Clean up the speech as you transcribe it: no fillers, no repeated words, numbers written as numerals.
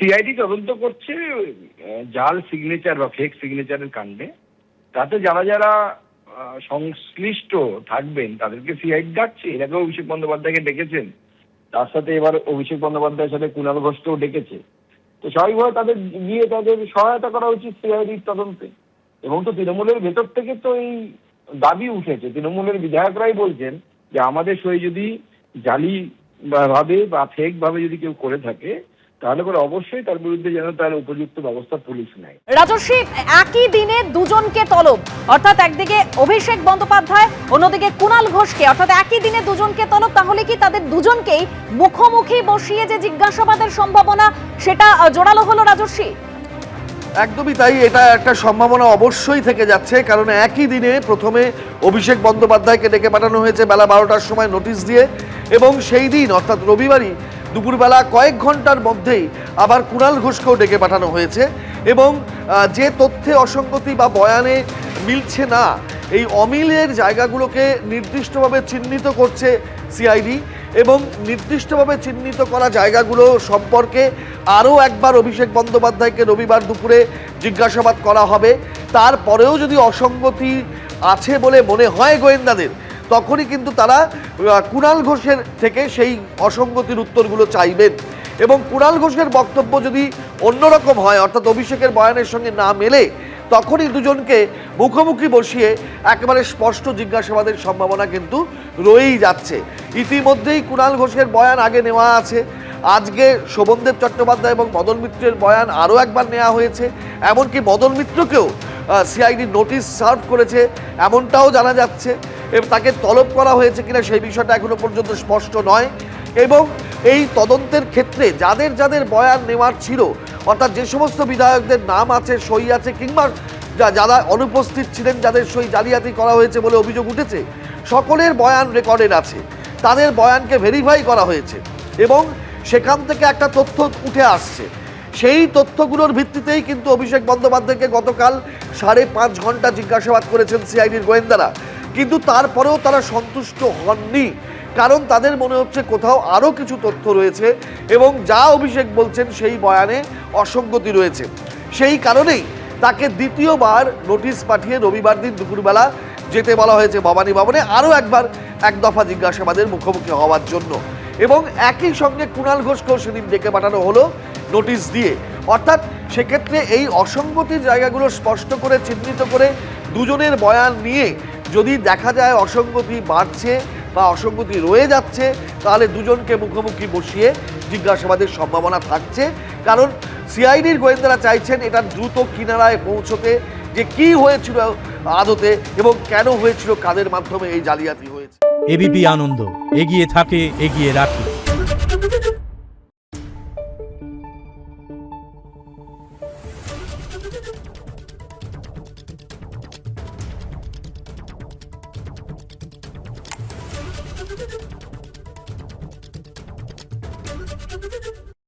CID তদন্ত করছে জাল সিগনেচার বা ফেক সিগনেচারের কাণ্ডে। তাতে যারা যারা সংশ্লিষ্ট থাকবেন তাদেরকে সিআইডি ডাকছে। এর আগে অভিষেক বন্দ্যোপাধ্যায়কে ডেকেছেন, তার সাথে এবার অভিষেক বন্দ্যোপাধ্যায়ের সাথে কুণাল ঘোষকেও ডেকেছে। তো স্বাভাবিকভাবে তাদের গিয়ে তাদের সহায়তা করা উচিত সিআইডির তদন্তে। এবং তো তৃণমূলের ভেতর থেকে তো এই দাবি উঠেছে, তৃণমূলের বিধায়করাই বলছেন যে আমাদের সই যদি জালি ভাবে বা ফেক ভাবে যদি কেউ করে থাকে তাহলে করে অবশ্যই তার বিরুদ্ধে যেন তার উপযুক্ত ব্যবস্থা পুলিশ নেয়। রাজস্বী, একই দিনে দুজনকে তলব, অর্থাৎ একদিকে অভিষেক বন্দ্যোপাধ্যায়, অন্যদিকে কুণাল ঘোষকে, অর্থাৎ একই দিনে দুজনকে তলব। তাহলে কি তাদের দুজনকেই মুখোমুখি বসিয়ে যে জিজ্ঞাসাবাদের সম্ভাবনা সেটা জোরালো হলো রাজস্বী? একদমই তাই, এটা একটা সম্ভাবনা অবশ্যই থেকে যাচ্ছে। কারণ একই দিনে প্রথমে অভিষেক বন্দ্যোপাধ্যায়কে ডেকে পাঠানো হয়েছে বেলা 12টার সময় নোটিশ দিয়ে, এবং সেই দিন অর্থাৎ রবিবারই দুপুরবেলা কয়েক ঘন্টার মধ্যেই আবার কুণাল ঘোষকেও ডেকে পাঠানো হয়েছে। এবং যে তথ্যে অসঙ্গতি বা বয়ানে মিলছে না, এই অমিলের জায়গাগুলোকে নির্দিষ্টভাবে চিহ্নিত করছে সিআইডি, এবং নির্দিষ্টভাবে চিহ্নিত করা জায়গাগুলো সম্পর্কে আরও একবার অভিষেক বন্দ্যোপাধ্যায়কে রবিবার দুপুরে জিজ্ঞাসাবাদ করা হবে। তারপরেও যদি অসঙ্গতি আছে বলে মনে হয় গোয়েন্দাদের, তখনই কিন্তু তারা কুণাল ঘোষের থেকে সেই অসঙ্গতির উত্তরগুলো চাইবেন। এবং কুণাল ঘোষের বক্তব্য যদি অন্যরকম হয়, অর্থাৎ অভিষেকের বয়ানের সঙ্গে না মেলে, তখনই দুজনকে মুখোমুখি বসিয়ে একেবারে স্পষ্ট জিজ্ঞাসাবাদের সম্ভাবনা কিন্তু রয়েই যাচ্ছে। ইতিমধ্যেই কুণাল ঘোষের বয়ান আগে নেওয়া আছে, আজকে শোভনদেব চট্টোপাধ্যায় এবং মদন মিত্রের বয়ান আরও একবার নেওয়া হয়েছে। এমনকি মদন মিত্রকেও সিআইডি নোটিশ সার্ভ করেছে এমনটাও জানা যাচ্ছে, এবং তাকে তলব করা হয়েছে কিনা সেই বিষয়টা এখনো পর্যন্ত স্পষ্ট নয়। এবং এই তদন্তের ক্ষেত্রে যাদের যাদের বয়ান নেওয়ার ছিল, অর্থাৎ যে সমস্ত বিধায়কদের নাম আছে, সই আছে, কিংবা যারা অনুপস্থিত ছিলেন, যাদের সই জালিয়াতি করা হয়েছে বলে অভিযোগ উঠেছে, সকলের বয়ান রেকর্ডেড আছে, তাদের বয়ানকে ভেরিফাই করা হয়েছে এবং সেখান থেকে একটা তথ্য উঠে আসছে। সেই তথ্যগুলোর ভিত্তিতেই কিন্তু অভিষেক বন্দ্যোপাধ্যায়কে গতকাল 5.5 ঘন্টা জিজ্ঞাসাবাদ করেছেন সিআইডির গোয়েন্দারা। কিন্তু তারপরেও তারা সন্তুষ্ট হননি, কারণ তাদের মনে হচ্ছে কোথাও আরও কিছু তথ্য রয়েছে এবং যা অভিষেক বলছেন সেই বয়ানে অসঙ্গতি রয়েছে। সেই কারণেই তাকে দ্বিতীয়বার নোটিশ পাঠিয়ে রবিবার দিন দুপুরবেলা যেতে বলা হয়েছে ভবানী ভবনে, আরও একবার এক দফা জিজ্ঞাসাবাদের মুখোমুখি হওয়ার জন্য। এবং একই সঙ্গে কুণাল ঘোষকেও সেদিন ডেকে পাঠানো হলো নোটিশ দিয়ে। অর্থাৎ সেক্ষেত্রে এই অসঙ্গতির জায়গাগুলো স্পষ্ট করে চিহ্নিত করে দুজনের বয়ান নিয়ে যদি দেখা যায় অসঙ্গতি বাড়ছে বা অসঙ্গতি রয়ে যাচ্ছে, তাহলে দুজনকে মুখোমুখি বসিয়ে জিজ্ঞাসাবাদের সম্ভাবনা থাকছে। কারণ সিআইডির গোয়েন্দারা চাইছেন এটা দ্রুত কিনারায় পৌঁছতে, যে কি হয়েছিল আদতে এবং কেন হয়েছিল, কাদের মাধ্যমে এই জালিয়াতি হয়েছে। এবিপি আনন্দ, এগিয়ে থাকে, এগিয়ে রাখে।